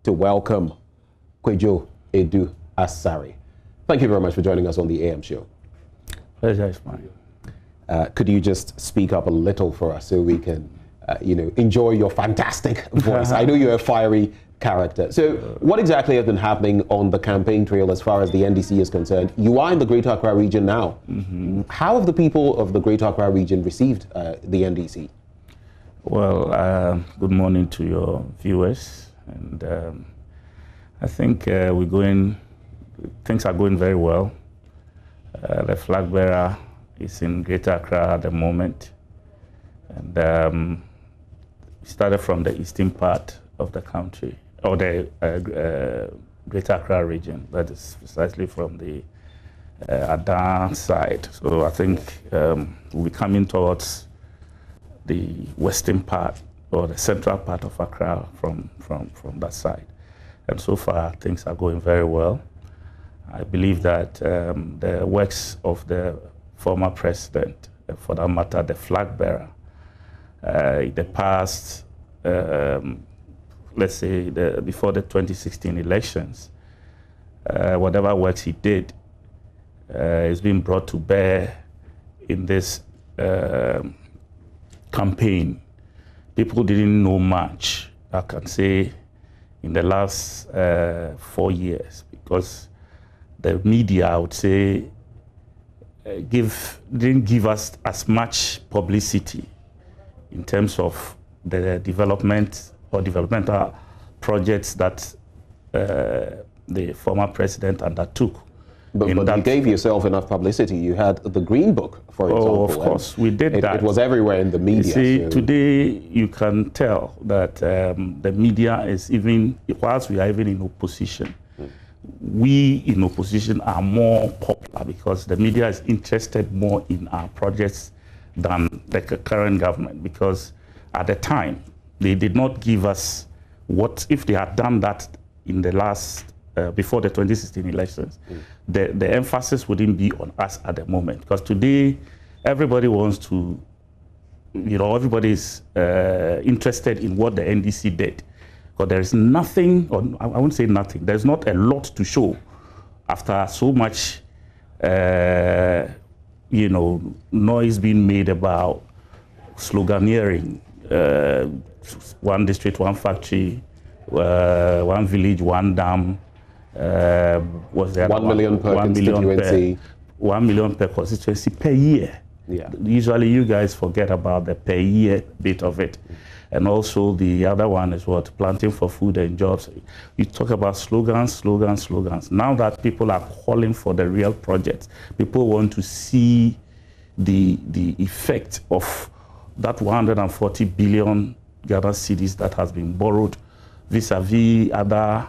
to welcome Adu-Asare. Thank you very much for joining us on the AM show. Pleasure is mine. Could you just speak up a little for us so we can, enjoy your fantastic voice? I know you're a fiery character. So what exactly has been happening on the campaign trail as far as the NDC is concerned? You are in the Greater Accra region now. How have the people of the Greater Accra region received the NDC? Well, good morning to your viewers. And I think things are going very well. The flag bearer is in Greater Accra at the moment. And we started from the eastern part of the country, or the Greater Accra region, that is precisely from the Adu side. So I think we'll be coming towards the western part or the central part of Accra from that side. And so far, things are going very well. I believe that the works of the former president, for that matter, the flag bearer, in the past, let's say before the 2016 elections, whatever works he did is being brought to bear in this campaign. People didn't know much, I can say, in the last 4 years, because the media, I would say, didn't give us as much publicity in terms of the development or developmental projects that the former president undertook. But you gave yourself enough publicity. You had the Green Book, for example. Oh, of course, we did that. It was everywhere in the media. You see, so today you can tell that the media is even, whilst we are even in opposition, we in opposition are more popular because the media is interested more in our projects than the current government, because at the time, they did not give us what, if they had done that in the last, before the 2016 elections, the emphasis wouldn't be on us at the moment. Because today, everybody wants to, everybody is interested in what the NDC did. Because there is nothing, or I won't say nothing, there's not a lot to show after so much, noise being made about sloganeering, one district, one factory, one village, one dam, was there 1 million per constituency. 1 million per constituency per year. Yeah. Usually you guys forget about the per year bit of it. And also the other one is what? Planting for food and jobs. You talk about slogans, slogans, slogans. Now that people are calling for the real projects, people want to see the effect of that 140 billion Ghana cedis that has been borrowed vis-a-vis other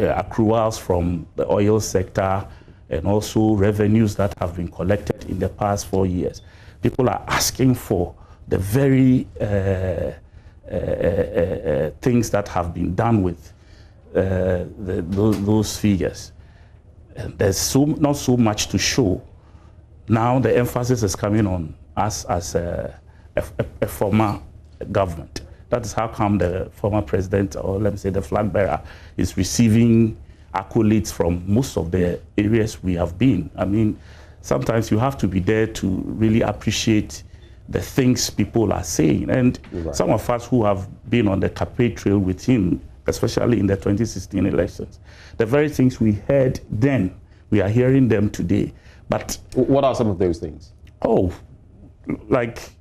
accruals from the oil sector, and also revenues that have been collected in the past 4 years. People are asking for the very things that have been done with those figures. And there's not so much to show. Now the emphasis is coming on us as a former government. That is how come the former president, or let me say the flag bearer, is receiving accolades from most of the areas we have been. I mean, sometimes you have to be there to really appreciate the things people are saying. And some of us who have been on the campaign trail with him, especially in the 2016 elections, the very things we heard then, we are hearing them today. But what are some of those things? Oh, like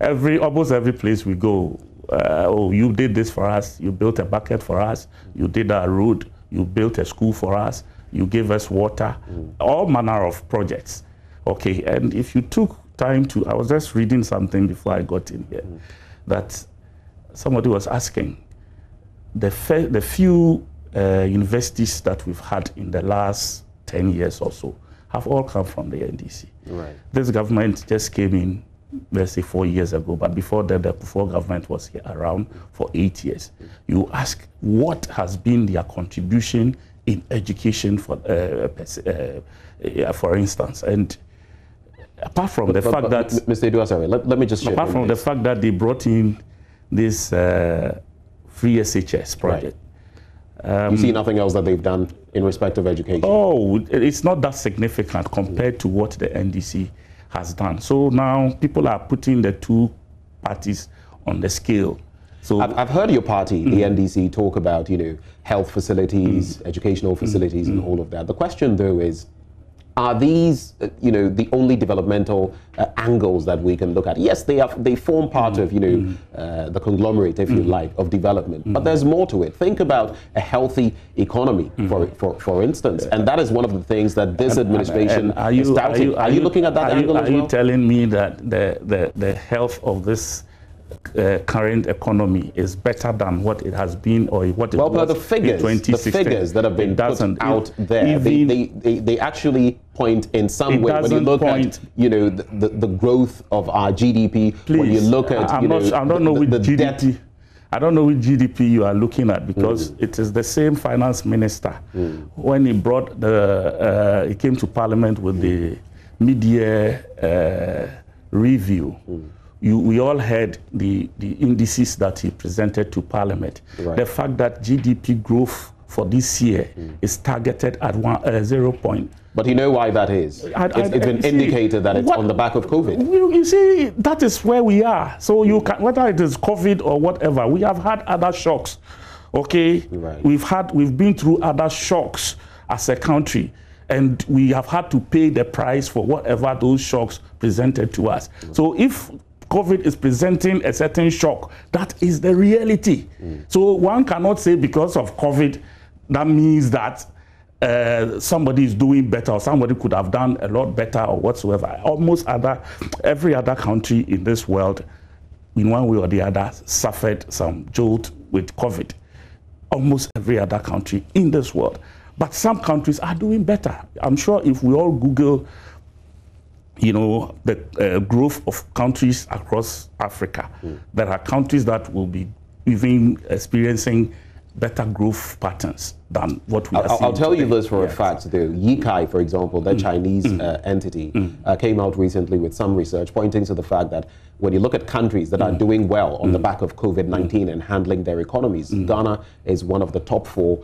almost every place we go, oh, you did this for us, you built a bucket for us, you did our road, you built a school for us, you gave us water, all manner of projects. Okay, and if you took time to, I was just reading something before I got in here, that somebody was asking, the few universities that we've had in the last 10 years or so have all come from the NDC. Right. This government just came in, let's say 4 years ago, but before that, the government was here around for 8 years. You ask, what has been their contribution in education, for instance? And apart from the fact that... Mr. Adu-Asare, let me just... Apart from the fact that they brought in this free SHS project. You see nothing else that they've done in respect of education? Oh, it's not that significant compared to what the NDC has done. So now people are putting the two parties on the scale. So I've heard your party, the NDC, talk about, you know, health facilities, educational facilities, and all of that. The question, though, is, are these, you know, the only developmental angles that we can look at? Yes, they form part of, you know, the conglomerate, if you like, of development. But there's more to it. Think about a healthy economy, for instance, and that is one of the things that this administration is touting. Are you looking at that angle as well? Are you telling me that the health of this current economy is better than what it has been or what it was per the figures, in 2016? The figures that have been put out there, they actually point in some way. When you look at, you know, the growth of our GDP, please, when you look at, I don't know which GDP. I don't know which GDP you are looking at, because it is the same finance minister when he brought he came to Parliament with the mid-year review. We all heard the indices that he presented to Parliament. Right. The fact that GDP growth for this year is targeted at 0 point. But you know why that is? It's been indicated that it's on the back of COVID. You see, that is where we are. So you can, whether it is COVID or whatever, we have had other shocks. Okay, right. We've been through other shocks as a country, and we have had to pay the price for whatever those shocks presented to us. So if COVID is presenting a certain shock, that is the reality. So one cannot say because of COVID, that means that somebody is doing better or somebody could have done a lot better or whatsoever. Almost every other country in this world, in one way or the other, suffered some jolt with COVID. Almost every other country in this world. But some countries are doing better. I'm sure if we all Google, you know, the growth of countries across Africa, there are countries that will be even experiencing better growth patterns than what we are seeing. I'll tell you this for a fact, though. Yikai, for example, the Chinese entity, came out recently with some research pointing to the fact that when you look at countries that are doing well on the back of COVID-19 and handling their economies, Ghana is one of the top 4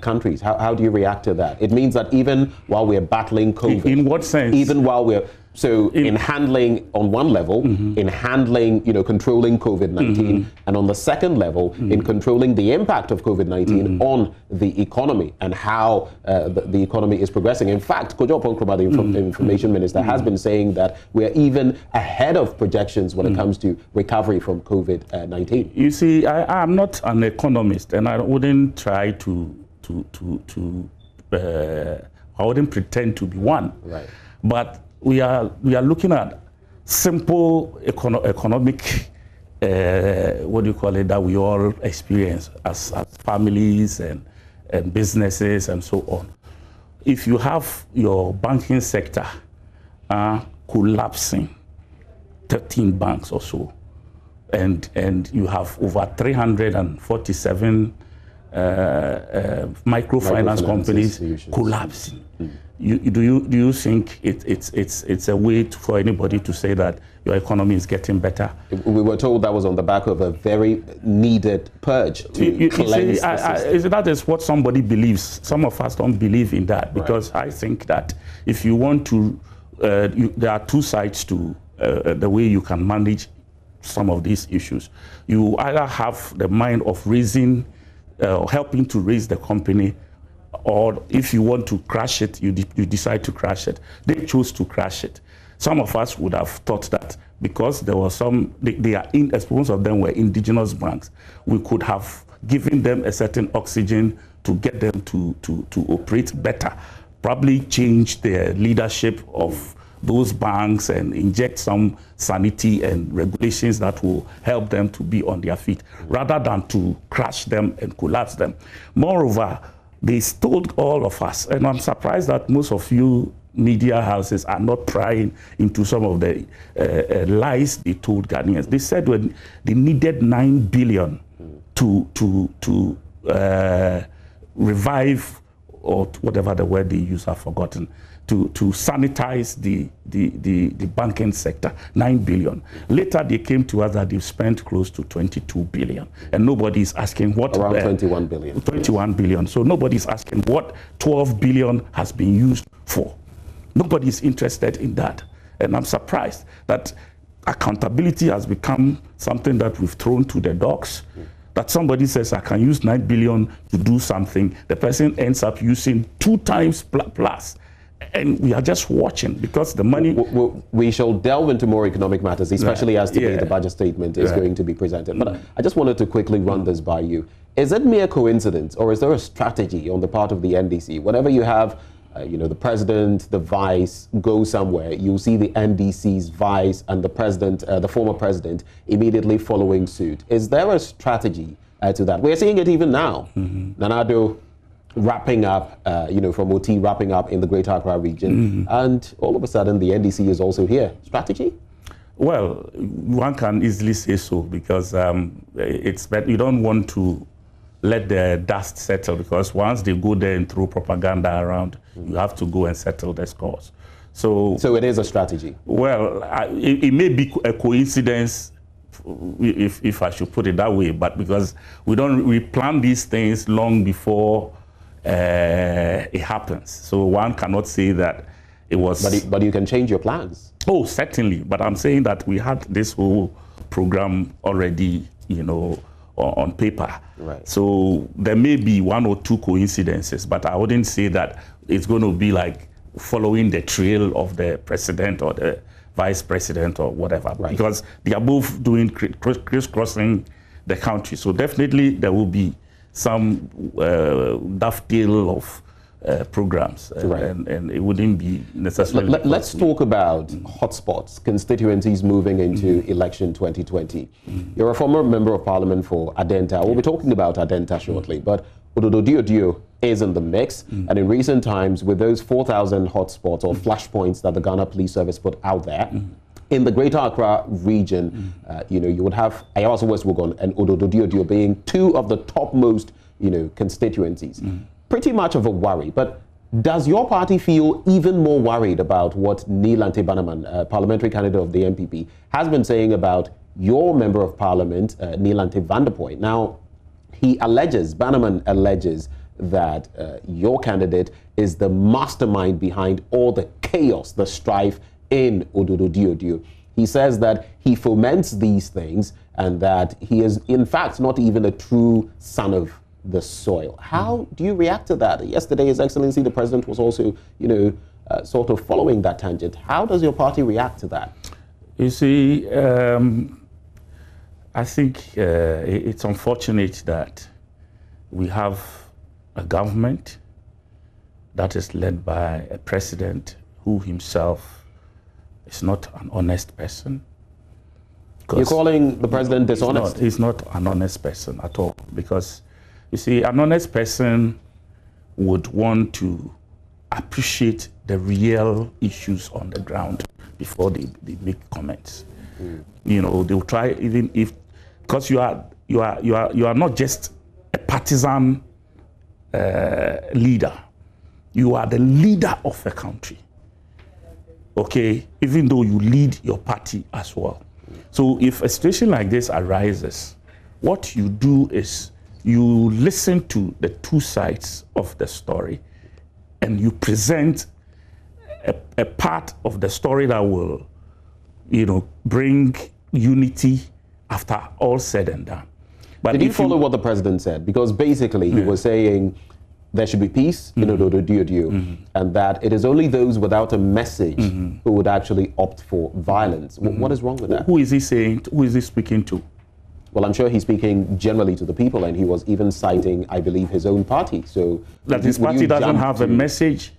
countries. How do you react to that? It means that even while we're battling COVID... In what sense? Even while we're... So in handling, on one level, in handling, you know, controlling COVID-19, and on the second level, in controlling the impact of COVID-19 on the economy and how the economy is progressing. In fact, Kojo Ponkroma, the information minister, has been saying that we're even ahead of projections when it comes to recovery from COVID-19. You see, I'm not an economist, and I wouldn't try I wouldn't pretend to be one. Right. But we are looking at simple economic, what do you call it, that we all experience as families and businesses and so on. If you have your banking sector collapsing, 13 banks or so, and you have over 347 microfinance companies collapsing. Do you think it's a way for anybody to say that your economy is getting better? We were told that was on the back of a very needed purge to cleanse the system. That is what somebody believes. Some of us don't believe in that, because I think that if you want to, there are two sides to the way you can manage some of these issues. You either have the mind of raising, helping to raise the company, or if you want to crash it, you decide to crash it. They chose to crash it. Some of us would have thought that because there was most of them were indigenous banks, we could have given them a certain oxygen to get them to operate better, probably change the leadership of those banks and inject some sanity and regulations that will help them to be on their feet, rather than to crash them and collapse them. Moreover, they told all of us, and I'm surprised that most of you media houses are not prying into some of the lies they told Ghanaians. They said when they needed 9 billion to revive, or whatever the word they use, I've forgotten, sanitize the banking sector, 9 billion. Later, they came to us that they've spent close to 22 billion. And nobody is asking what... Around 21 billion. 21 billion. So nobody is asking what 12 billion has been used for. Nobody is interested in that. And I'm surprised that accountability has become something that we've thrown to the dogs. That somebody says, I can use 9 billion to do something. The person ends up using 2 times plus. And we are just watching because the money... We shall delve into more economic matters, especially as to the budget statement is going to be presented. But I just wanted to quickly run this by you. Is it mere coincidence, or is there a strategy on the part of the NDC? Whenever you have, the president, the vice go somewhere, you'll see the NDC's vice and the president, the former president, immediately following suit. Is there a strategy to that? We're seeing it even now. Nana Addo wrapping up, from OT wrapping up in the Greater Accra region, and all of a sudden the NDC is also here. Strategy? Well, one can easily say so because it's better. You don't want to let the dust settle because once they go there and throw propaganda around, you have to go and settle the scores. So it is a strategy. Well, it may be a coincidence, if I should put it that way, but because we plan these things long before it happens. So one cannot say that it was... But you can change your plans. Oh, certainly. But I'm saying that we had this whole program already, on paper. Right. So there may be 1 or 2 coincidences, but I wouldn't say that it's going to be like following the trail of the president or the vice president or whatever, because they are both doing crisscrossing the country. So definitely there will be some dovetail of programs, and it wouldn't be necessarily... Let's talk about hotspots, constituencies moving into election 2020. You're a former member of parliament for Adenta. We'll be talking about Adenta shortly, but Odododiodio is in the mix, and in recent times, with those 4,000 hotspots or flashpoints that the Ghana Police Service put out there, in the Greater Accra region, you would have Ayahuasca West Wuogon and Odododiodio being 2 of the topmost, constituencies. Pretty much of a worry. But does your party feel even more worried about what Nilante Bannerman, parliamentary candidate of the MPP, has been saying about your member of parliament, Nilante Vanderpoy? Now, Bannerman alleges that your candidate is the mastermind behind all the chaos, the strife in Odododiodio. He says that he foments these things and that he is, in fact, not even a true son of the soil. How do you react to that? Yesterday, His Excellency, the President, was also, sort of following that tangent. How does your party react to that? You see, I think it's unfortunate that we have a government that is led by a president who himself is not an honest person. You're calling the president dishonest? He's not an honest person at all, because you see, an honest person would want to appreciate the real issues on the ground before they make comments. They will try, even if, because you are not just a partisan leader. You are the leader of a country. Okay, even though you lead your party as well. So if a situation like this arises, what you do is you listen to the 2 sides of the story and you present a part of the story that will, bring unity after all said and done. But did you follow what the president said? Because basically he was saying there should be peace in Odododiodio, and that it is only those without a message who would actually opt for violence. What is wrong with that? Who is he saying? Who is he speaking to? Well, I'm sure he's speaking generally to the people, and he was even citing, I believe, his own party. So that his party doesn't have a message?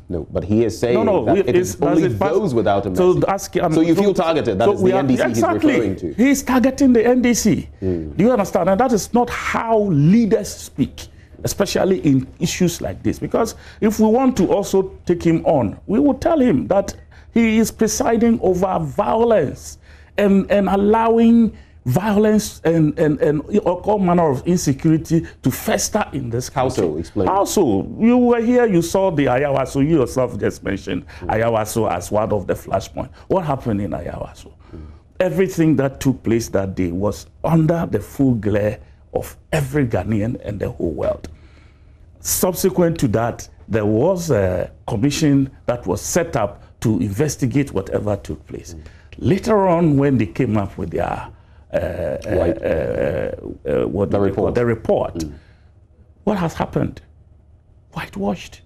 No, but he is saying that it is only those without a message. So you feel targeted. That is the NDC he's referring to. He's targeting the NDC. Do you understand? And that is not how leaders speak, especially in issues like this. Because if we want to also take him on, we will tell him that he is presiding over violence and allowing violence and all manner of insecurity to fester in this country. How so? Explain. How so? You were here, you saw the Ayahuasca, you yourself just mentioned Ayahuasca as one of the flashpoints. What happened in Ayahuasca? Everything that took place that day was under the full glare of every Ghanaian and the whole world. Subsequent to that, there was a commission that was set up to investigate whatever took place. Later on, when they came up with their the report, what has happened? Whitewashed.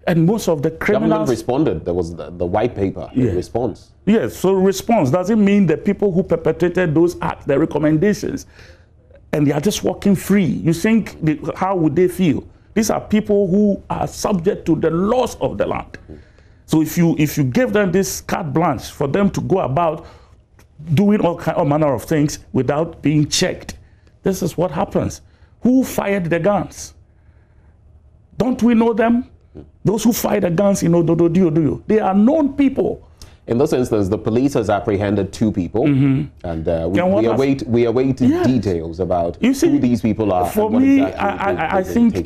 And most of the criminals... Government responded. There was the white paper response. Yes, so response doesn't mean the people who perpetrated those acts, the recommendations, and they are just walking free. You think, how would they feel? These are people who are subject to the laws of the land. So if you give them this carte blanche for them to go about doing all manner of things without being checked, this is what happens. Who fired the guns? Don't we know them? Those who fired the guns in Odododiodio, they are known people. In this instance, the police has apprehended 2 people, and we await details about who these people are. For me, I think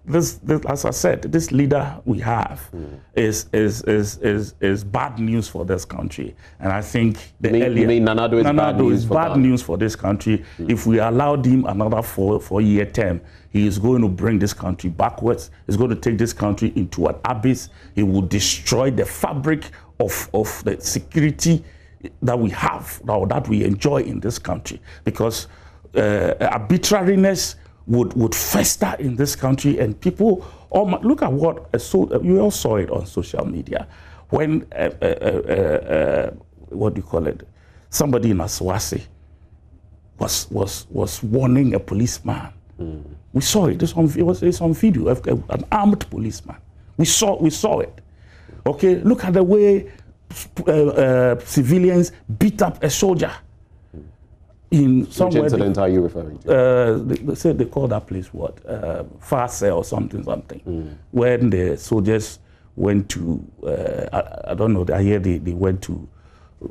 this, as I said, this leader we have is bad news for this country, and I think you mean Adu-Asare is bad news for this country. If we allowed him another 4-year term, he is going to bring this country backwards. He's going to take this country into an abyss. He will destroy the fabric of the security that we have, or that we enjoy in this country, because arbitrariness would fester in this country, and people, look at what, you all saw it on social media, when, what do you call it, somebody in Aswasi was warning a policeman. We saw it, it's on video, an armed policeman. We saw it. Okay, look at the way civilians beat up a soldier. Which incident are you referring to? They said they call that place what? Farce or something. When the soldiers went to, I don't know, I hear they went to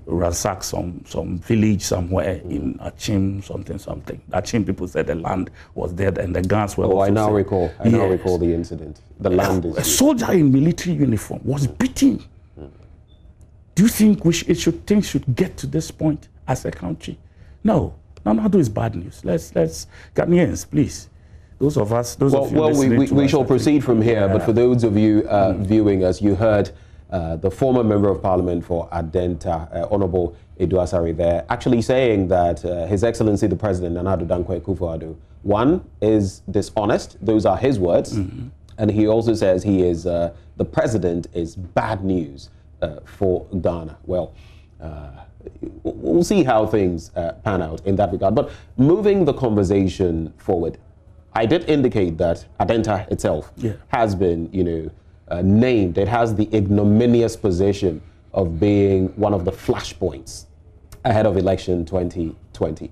ransack some village somewhere in Achim, something. Achim people said the land was dead and the guns were. I now recall the incident. The land is. A soldier in military uniform was beaten. Do you think things should get to this point as a country? No. Adu is bad news. Let's Ghanaians, please. Those of you we shall proceed from here. But for those of you viewing us, you heard the former member of parliament for Adenta, Honorable Adu-Asare, there, actually saying that His Excellency the President, Nana-Addo Dankwa Akufo-Addo, one, is dishonest. Those are his words. And he also says the president is bad news for Ghana. Well, we'll see how things pan out in that regard. But moving the conversation forward, I did indicate that Adenta itself has been, named. It has the ignominious position of being one of the flashpoints ahead of election 2020.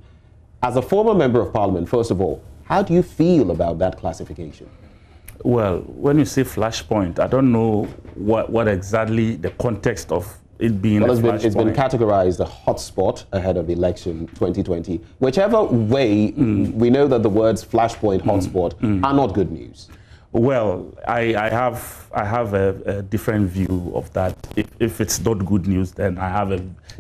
As a former member of parliament, first of all, how do you feel about that classification? Well, when you say flashpoint, I don't know what exactly the context of it being a flashpoint. It's been categorized a hotspot ahead of election 2020. Whichever way, we know that the words flashpoint, hotspot are not good news. Well, I have a different view of that. If it's not good news, then I have a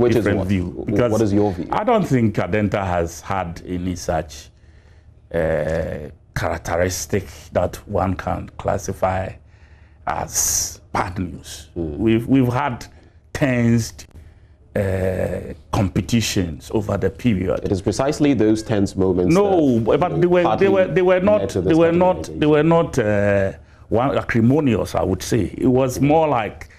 different view. Because what is your view? I don't think Adenta has had any such characteristic that one can classify as bad news. We've had tensed competitions over the period. It is precisely those tense moments. No, but they were not acrimonious, I would say. It was more like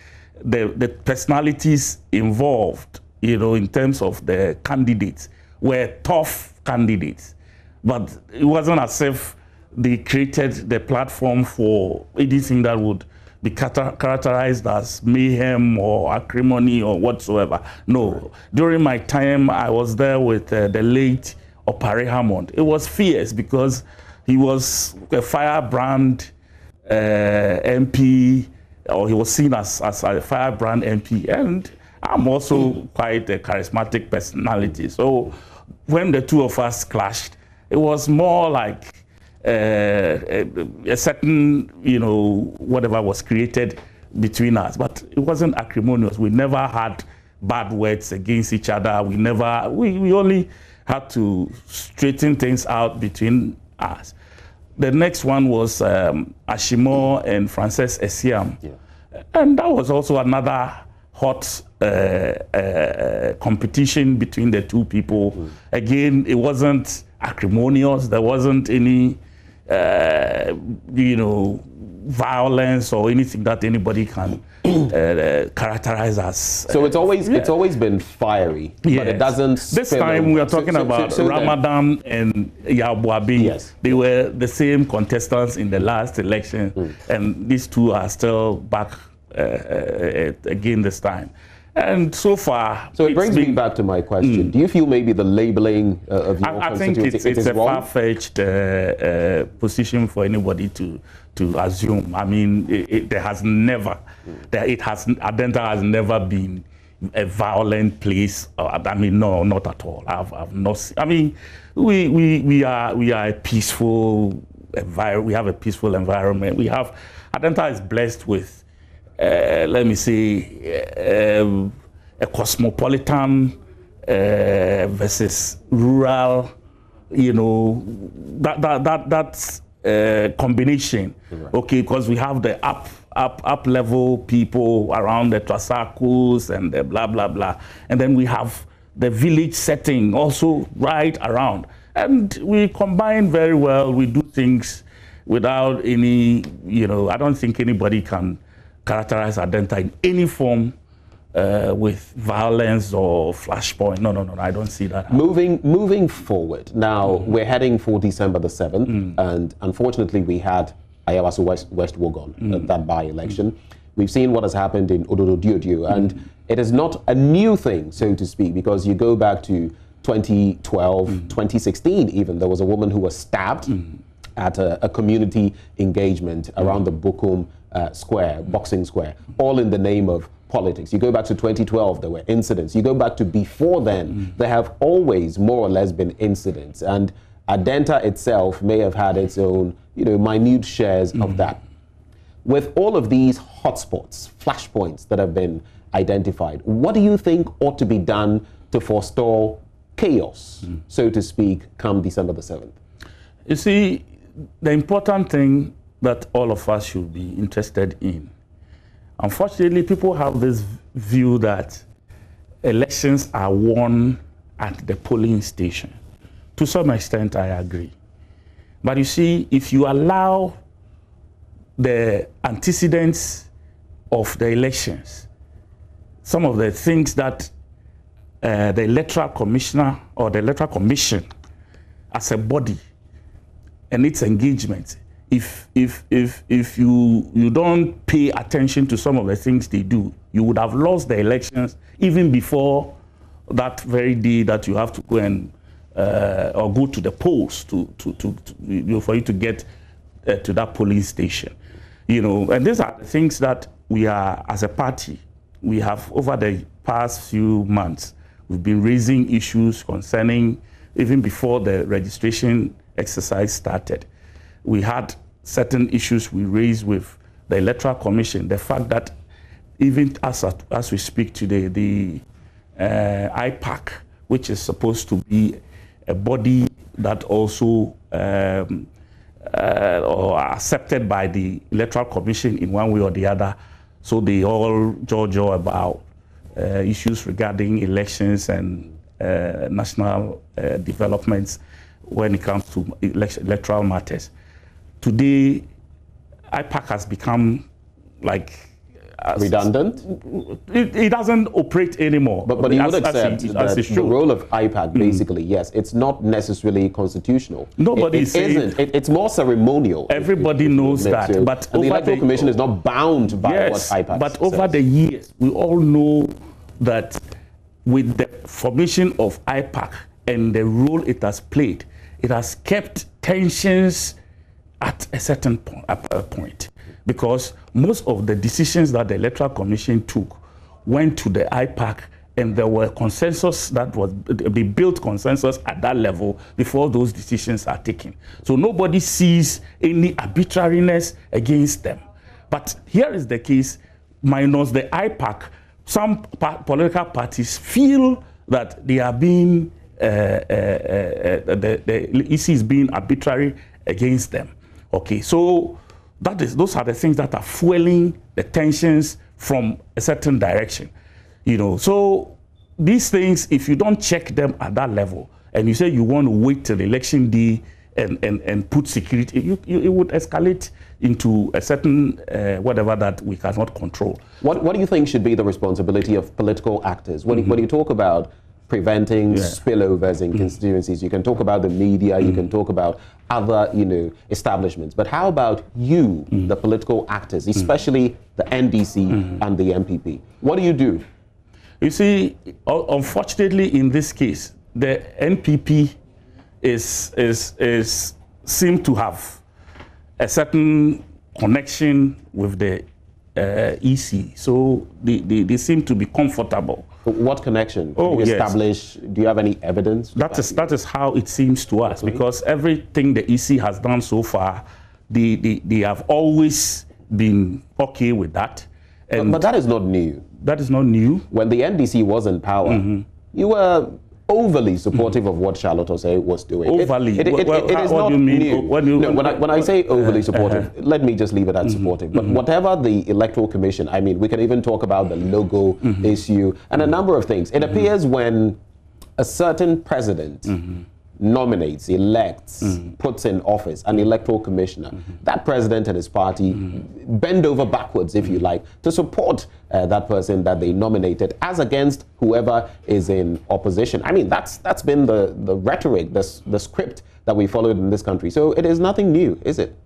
the personalities involved, in terms of the candidates, were tough candidates. But it wasn't as if they created the platform for anything that would be characterized as mayhem or acrimony or whatsoever. No. During my time, I was there with the late Opare Hammond. It was fierce because he was a firebrand MP, or he was seen as a firebrand MP. And I'm also quite a charismatic personality. So when the two of us clashed, it was more like a certain, whatever was created between us. But it wasn't acrimonious. We never had bad words against each other. We only had to straighten things out between us. The next one was Ashimo and Frances Esiam. Yeah. And that was also another hot competition between the two people. Mm. Again, it wasn't acrimonious. There wasn't any, violence or anything that anybody can characterize as. So it's always been fiery, yes. But it doesn't. This time we are talking about Ramadan and Yabuabi. Yes. They were the same contestants in the last election, and these two are still back again this time. And so far, so it brings me back to my question. Do you feel maybe the labeling of your constituency is a far-fetched position for anybody to assume? I mean, Adenta has never been a violent place. I mean, no, not at all. I've not seen, I mean, we are a peaceful environment. We have a peaceful environment. Adenta is blessed with, let me say, a cosmopolitan versus rural, that's combination. Right. Okay, because we have the up level people around the Twasakos and the blah blah blah, and then we have the village setting also right around, and we combine very well. We do things without any, I don't think anybody can characterize Adenta in any form with violence or flashpoint. No, I don't see that happening. Moving forward, now we're heading for December the 7th, and unfortunately we had Ayahuasca West Wuogon, that by-election. We've seen what has happened in Odododiodio, and it is not a new thing, so to speak, because you go back to 2012, 2016 even, there was a woman who was stabbed at a community engagement around the Bukum boxing square, all in the name of politics. You go back to 2012, there were incidents. You go back to before then, there have always more or less been incidents. And Adenta itself may have had its own, minute shares of that. With all of these hotspots, flashpoints that have been identified, what do you think ought to be done to forestall chaos, so to speak, come December the 7th? You see, the important thing that all of us should be interested in. Unfortunately, people have this view that elections are won at the polling station. To some extent, I agree. But you see, if you allow the antecedents of the elections, some of the things that the Electoral Commissioner or the Electoral Commission as a body and its engagement, if you don't pay attention to some of the things they do, you would have lost the elections even before that very day that you have to go and or go to the polls for you to get to that polling station. And these are the things that we are, as a party, we have over the past few months, we've been raising issues concerning, even before the registration exercise started. We had certain issues we raised with the Electoral Commission. The fact that even as we speak today, the IPAC, which is supposed to be a body that also or accepted by the Electoral Commission in one way or the other, so they all jaw about issues regarding elections and national developments when it comes to electoral matters. Today, IPAC has become like redundant. It doesn't operate anymore. But you would accept that the role of IPAC, basically, yes, it's not necessarily constitutional. Nobody it isn't. It's more ceremonial. Everybody knows that. So, but the Electoral Commission is not bound by what IPAC but says. over the years, we all know that with the formation of IPAC and the role it has played, it has kept tensions at a certain point, because most of the decisions that the Electoral Commission took went to the IPAC, and there were consensus they built consensus at that level before those decisions are taken. So nobody sees any arbitrariness against them. But here is the case, minus the IPAC, some political parties feel that they are being, the EC is being arbitrary against them. Okay, so those are the things that are fueling the tensions from a certain direction. You know, so these things, if you don't check them at that level, and you say you want to wait till election day and put security, it would escalate into a certain whatever that we cannot control. What do you think should be the responsibility of political actors? When you talk about preventing spillovers in constituencies, you can talk about the media, you can talk about other, establishments. But how about you, the political actors, especially the NDC and the MPP? What do you do? You see, unfortunately, in this case, the NPP seem to have a certain connection with the EC, so they seem to be comfortable. What connection? Can you establish? Do you have any evidence? That is how it seems to us, because everything the EC has done so far, they have always been okay with that. And but that is not new. That is not new. When the NDC was in power, you were overly supportive of what Charlotte Osei was doing. Overly? It is not new. When I say overly supportive, let me just leave it at supportive. But whatever the Electoral Commission, I mean, we can even talk about the logo issue and a number of things. It appears when a certain president nominates, elects, puts in office an electoral commissioner, that president and his party bend over backwards, if you like, to support that person that they nominated as against whoever is in opposition. I mean, that's been the rhetoric, the script that we followed in this country. So it is nothing new, is it?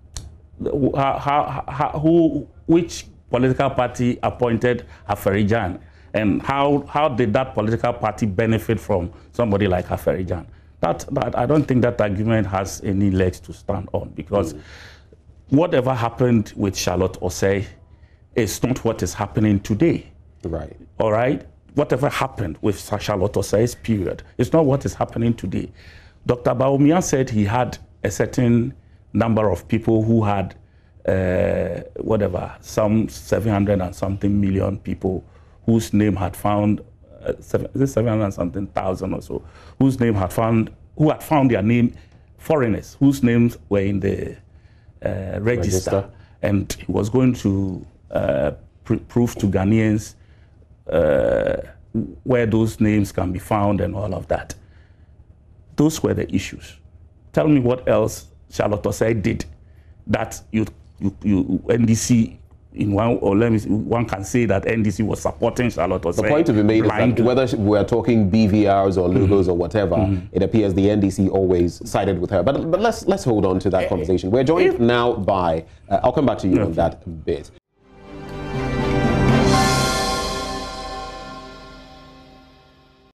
Which political party appointed Aferijan, and how did that political party benefit from somebody like Aferijan? That I don't think that argument has any legs to stand on, because whatever happened with Charlotte Osei is not what is happening today. Right. All right? Whatever happened with Charlotte Osei's period is not what is happening today. Dr. Bawumia said he had a certain number of people who had some 700 and something million people whose name had found 700 and something thousand or so, who had found their name, foreigners whose names were in the register, and he was going to prove to Ghanaians where those names can be found and all of that. Those were the issues. Tell me what else Charlotte Osei did that you NDC in one, or one can say that NDC was supporting Charlotte Osei. The point to be made is that whether we're talking BVRs or logos or whatever, it appears the NDC always sided with her. But let's hold on to that conversation. We're joined now by, I'll come back to you on that bit.